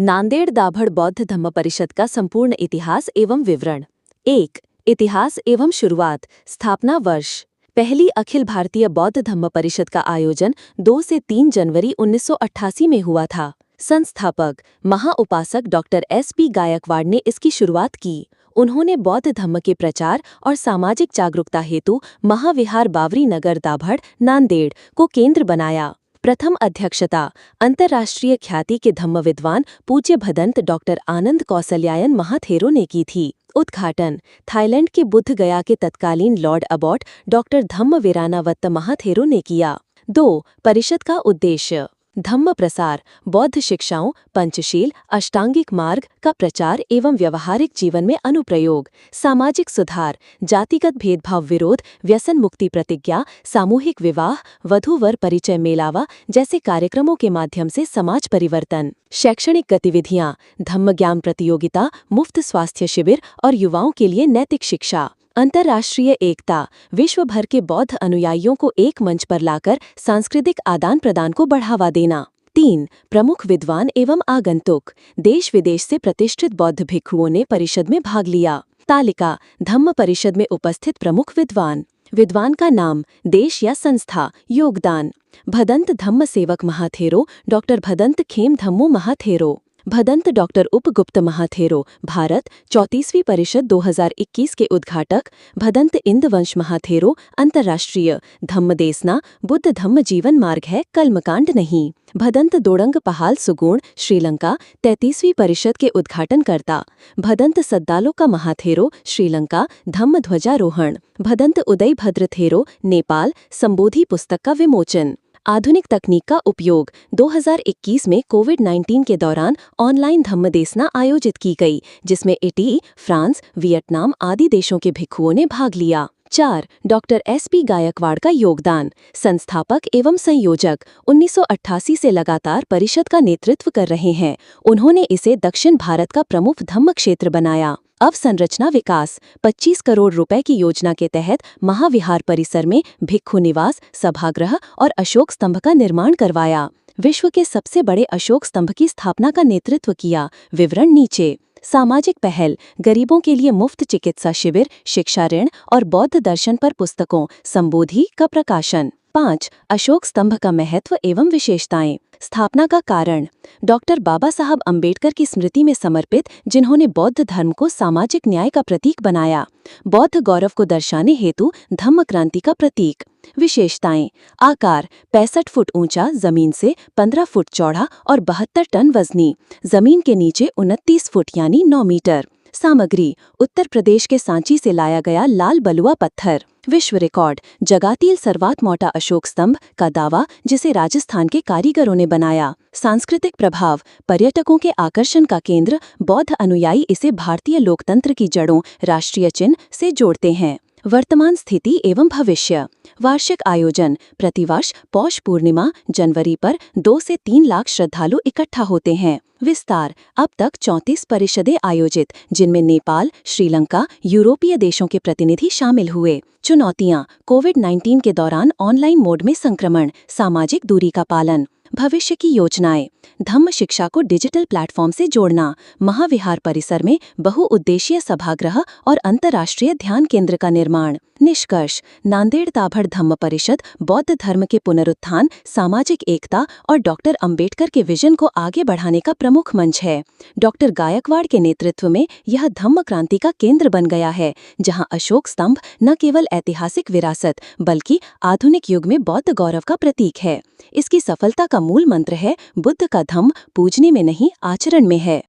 नांदेड़ दाभड़ बौद्ध धम्म परिषद का संपूर्ण इतिहास एवं विवरण। 1. इतिहास एवं शुरुआत। स्थापना वर्ष। पहली अखिल भारतीय बौद्ध धम्म परिषद का आयोजन 2 से 3 जनवरी 1988 में हुआ था। संस्थापक महाउपासक डॉक्टर S.P. गायकवाड़ ने इसकी शुरुआत की। उन्होंने बौद्ध धम्म के प्रचार और सामाजिक जागरूकता हेतु महाविहार बावरी नगर दाभड़ नांदेड़ को केंद्र बनाया। प्रथम अध्यक्षता अंतर्राष्ट्रीय ख्याति के धम्म विद्वान पूज्य भदंत डॉक्टर आनंद कौसल्यायन महाथेरो ने की थी। उद्घाटन थाईलैंड के बुद्ध गया के तत्कालीन लॉर्ड अबॉट डॉक्टर धम्म वीरानावत्त महाथेरो ने किया। 2. परिषद का उद्देश्य। धम्म प्रसार, बौद्ध शिक्षाओं, पंचशील, अष्टांगिक मार्ग का प्रचार एवं व्यवहारिक जीवन में अनुप्रयोग, सामाजिक सुधार, जातिगत भेदभाव विरोध, व्यसन मुक्ति प्रतिज्ञा, सामूहिक विवाह, वधू वर परिचय मेलावा जैसे कार्यक्रमों के माध्यम से समाज परिवर्तन। शैक्षणिक गतिविधियां, धम्म ज्ञान प्रतियोगिता, मुफ्त स्वास्थ्य शिविर और युवाओं के लिए नैतिक शिक्षा। अंतर्राष्ट्रीय एकता, विश्व भर के बौद्ध अनुयायियों को एक मंच पर लाकर सांस्कृतिक आदान प्रदान को बढ़ावा देना। 3. प्रमुख विद्वान एवं आगंतुक, देश विदेश से प्रतिष्ठित बौद्ध भिक्षुओं ने परिषद में भाग लिया। तालिका धम्म परिषद में उपस्थित प्रमुख विद्वान। विद्वान का नाम, देश या संस्था। योगदान भदंत धम्म सेवक महाथेरो डॉक्टर भदंत खेम धम्मो महाथेरो। भदंत डॉक्टर उपगुप्त महाथेरो, भारत 34वीं परिषद 2021 के उद्घाटक। भदंत इंदवंश महाथेरो, अंतर्राष्ट्रीय धम्म देसना, बुद्ध धम्म जीवन मार्ग है, कलमकांड नहीं। भदंत दोडंग पहाल सुगुण, श्रीलंका 33वीं परिषद के उद्घाटनकर्ता। भदंत सद्दालो का महाथेरो, श्रीलंका, धम्म ध्वजारोहण। भदंत उदय भद्रथेरो, नेपाल, संबोधि पुस्तक का विमोचन। आधुनिक तकनीक का उपयोग। 2021 में कोविड-19 के दौरान ऑनलाइन धम्म देसना आयोजित की गई, जिसमें इटली, फ्रांस, वियतनाम आदि देशों के भिक्षुओं ने भाग लिया। 4. Doctor S.P. गायकवाड़ का योगदान। संस्थापक एवं संयोजक, 1988 से लगातार परिषद का नेतृत्व कर रहे हैं। उन्होंने इसे दक्षिण भारत का प्रमुख धम्म क्षेत्र बनाया। अवसंरचना विकास, 25 करोड़ रुपए की योजना के तहत महाविहार परिसर में भिक्षु निवास, सभागृह और अशोक स्तंभ का निर्माण करवाया। विश्व के सबसे बड़े अशोक स्तंभ की स्थापना का नेतृत्व किया। विवरण नीचे। सामाजिक पहल, गरीबों के लिए मुफ्त चिकित्सा शिविर, शिक्षा ऋण और बौद्ध दर्शन पर पुस्तकों, संबोधि का प्रकाशन। 5. अशोक स्तंभ का महत्व एवं विशेषताएं। स्थापना का कारण, डॉक्टर बाबा साहब अम्बेडकर की स्मृति में समर्पित, जिन्होंने बौद्ध धर्म को सामाजिक न्याय का प्रतीक बनाया। बौद्ध गौरव को दर्शाने हेतु धम्म क्रांति का प्रतीक। विशेषताएं, आकार 65 फुट ऊंचा, जमीन से 15 फुट चौड़ा और 72 टन वजनी, जमीन के नीचे 29 फुट यानी 9 मीटर। सामग्री, उत्तर प्रदेश के सांची से लाया गया लाल बलुआ पत्थर। विश्व रिकॉर्ड, जगातील सर्वात मोटा अशोक स्तंभ का दावा, जिसे राजस्थान के कारीगरों ने बनाया। सांस्कृतिक प्रभाव, पर्यटकों के आकर्षण का केंद्र, बौद्ध अनुयायी इसे भारतीय लोकतंत्र की जड़ों, राष्ट्रीय चिन्ह से जोड़ते हैं। वर्तमान स्थिति एवं भविष्य। वार्षिक आयोजन, प्रतिवर्ष पौष पूर्णिमा जनवरी पर 2 से 3 लाख श्रद्धालु इकट्ठा होते हैं। विस्तार, अब तक 34 परिषदें आयोजित, जिनमें नेपाल, श्रीलंका, यूरोपीय देशों के प्रतिनिधि शामिल हुए। चुनौतियां, कोविड-19 के दौरान ऑनलाइन मोड में संक्रमण, सामाजिक दूरी का पालन। भविष्य की योजनाएं, धम्म शिक्षा को डिजिटल प्लेटफॉर्म से जोड़ना, महाविहार परिसर में बहुउद्देशीय सभागृह और अंतर्राष्ट्रीय ध्यान केंद्र का निर्माण। निष्कर्ष, नांदेड़ दाभड़ धम्म परिषद बौद्ध धर्म के पुनरुत्थान, सामाजिक एकता और डॉक्टर अंबेडकर के विजन को आगे बढ़ाने का प्रमुख मंच है। डॉक्टर गायकवाड़ के नेतृत्व में यह धम्म क्रांति का केंद्र बन गया है, जहां अशोक स्तंभ न केवल ऐतिहासिक विरासत बल्कि आधुनिक युग में बौद्ध गौरव का प्रतीक है। इसकी सफलता का मूल मंत्र है, बुद्ध का धम्म पूजने में नहीं, आचरण में है।